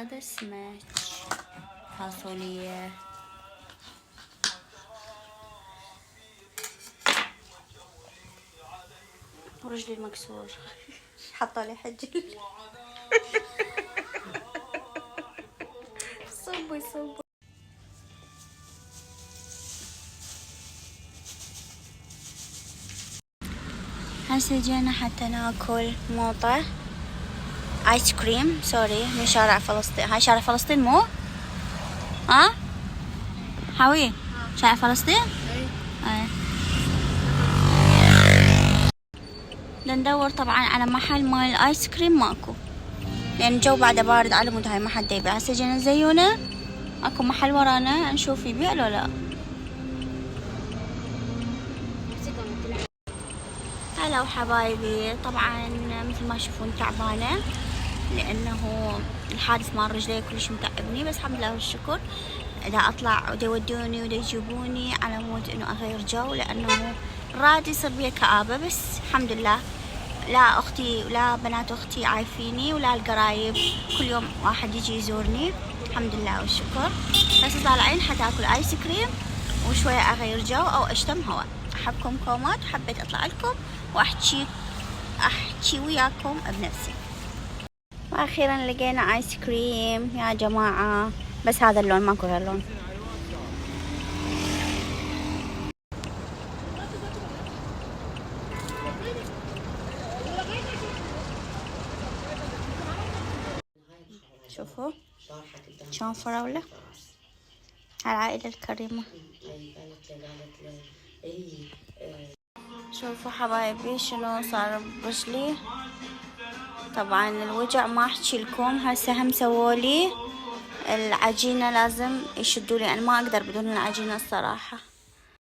وهذا سمك فاصوليا. ورجلي المكسور حاطه لي حجل. صبي هسه جينا حتى ناكل موطة ايس كريم سوري من شارع فلسطين. هاي شارع فلسطين مو؟ ها؟ حاوي شارع فلسطين؟ اي. ندور طبعا على محل مال الايس كريم ماكو، لان الجو بعده بارد على مود هاي ما حد يبيع. هسه جينا زيونه اكو محل ورانا نشوف يبيع لو لا. هلا وحبايبي، طبعا مثل ما تشوفون تعبانه لانه الحادث مال رجلي كلش متعبني، بس الحمد لله والشكر. دا اطلع ودا يودوني ودا يجيبوني على مود انه اغير جو، لانه راد يصير بي كآبة. بس الحمد لله لا اختي ولا بنات اختي عايفيني ولا القرايب، كل يوم واحد يجي يزورني الحمد لله والشكر. بس طالعين حتى اكل ايس كريم وشويه اغير جو او اشتم هواء. احبكم كومات وحبيت اطلع لكم واحكي وياكم بنفسي. واخيرا لقينا ايس كريم يا جماعه، بس هذا اللون ماكو غير لون. شوفوا شلون فراولة هالعائلة الكريمة. شوفوا حبايبي شنو صار برجلي. طبعا الوجع ما احكي لكم. هسه هم سوولي العجينة، لازم يشدولي، انا ما اقدر بدون العجينة الصراحة.